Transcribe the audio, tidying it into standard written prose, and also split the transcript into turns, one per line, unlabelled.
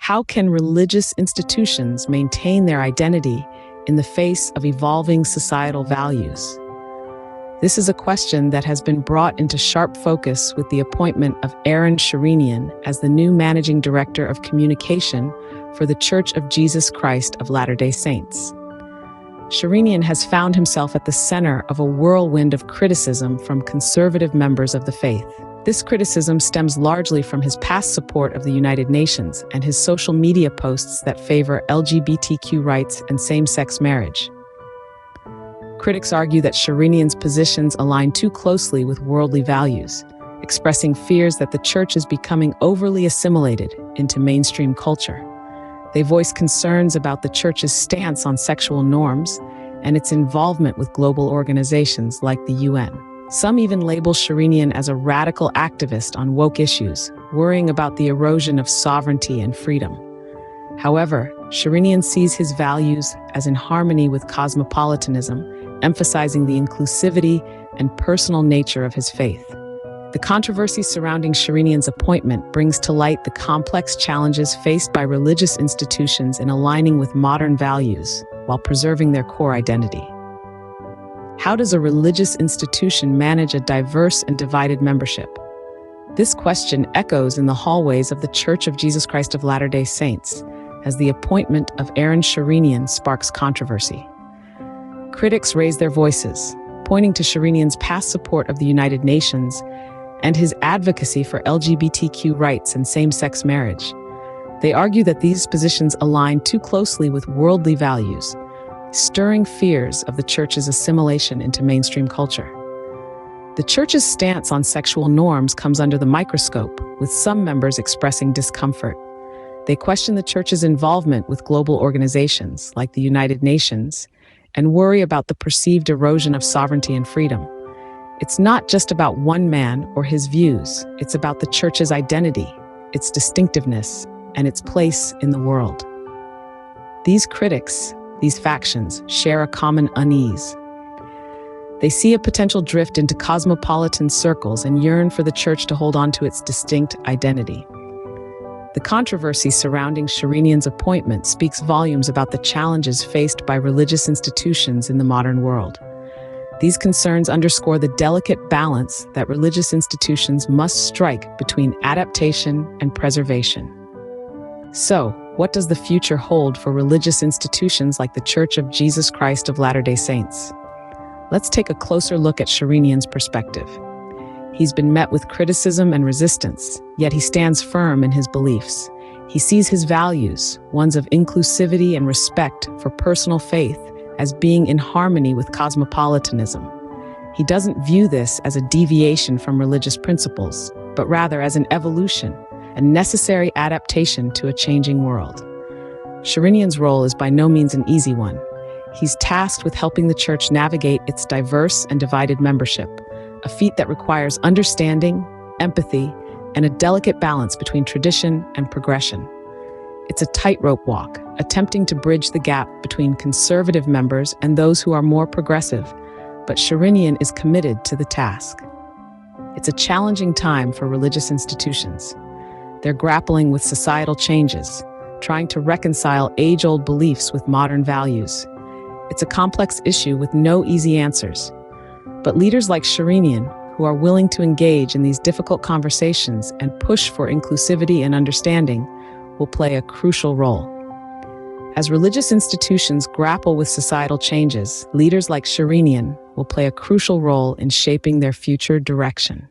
How can religious institutions maintain their identity in the face of evolving societal values? This is a question that has been brought into sharp focus with the appointment of Sherinian as the new Managing Director of Communication for the Church of Jesus Christ of Latter-day Saints. Sherinian has found himself at the center of a whirlwind of criticism from conservative members of the faith. This criticism stems largely from his past support of the United Nations and his social media posts that favor LGBTQ rights and same-sex marriage. Critics argue that Sherinian's positions align too closely with worldly values, expressing fears that the church is becoming overly assimilated into mainstream culture. They voice concerns about the church's stance on sexual norms and its involvement with global organizations like the UN. Some even label Sherinian as a radical activist on woke issues, worrying about the erosion of sovereignty and freedom. However, Sherinian sees his values as in harmony with cosmopolitanism, emphasizing the inclusivity and personal nature of his faith. The controversy surrounding Sherinian's appointment brings to light the complex challenges faced by religious institutions in aligning with modern values while preserving their core identity. How does a religious institution manage a diverse and divided membership? This question echoes in the hallways of the Church of Jesus Christ of Latter-day Saints, as the appointment of Sherinian sparks controversy. Critics raise their voices, pointing to Sherinian's past support of the United Nations and his advocacy for LGBTQ rights and same-sex marriage. They argue that these positions align too closely with worldly values, stirring fears of the church's assimilation into mainstream culture. The church's stance on sexual norms comes under the microscope, with some members expressing discomfort. They question the church's involvement with global organizations like the United Nations and worry about the perceived erosion of sovereignty and freedom. It's not just about one man or his views, it's about the church's identity, its distinctiveness, and its place in the world. These critics, these factions, share a common unease. They see a potential drift into cosmopolitan circles and yearn for the church to hold on to its distinct identity. The controversy surrounding Sherinian's appointment speaks volumes about the challenges faced by religious institutions in the modern world. These concerns underscore the delicate balance that religious institutions must strike between adaptation and preservation. So, what does the future hold for religious institutions like the Church of Jesus Christ of Latter-day Saints? Let's take a closer look at Sherinian's perspective. He's been met with criticism and resistance, yet he stands firm in his beliefs. He sees his values, ones of inclusivity and respect for personal faith, as being in harmony with cosmopolitanism. He doesn't view this as a deviation from religious principles, but rather as an evolution, a necessary adaptation to a changing world. Sherinian's role is by no means an easy one. He's tasked with helping the church navigate its diverse and divided membership, a feat that requires understanding, empathy, and a delicate balance between tradition and progression. It's a tightrope walk, attempting to bridge the gap between conservative members and those who are more progressive, but Sherinian is committed to the task. It's a challenging time for religious institutions. They're grappling with societal changes, trying to reconcile age-old beliefs with modern values. It's a complex issue with no easy answers. But leaders like Sherinian, who are willing to engage in these difficult conversations and push for inclusivity and understanding, will play a crucial role. As religious institutions grapple with societal changes, leaders like Sherinian will play a crucial role in shaping their future direction.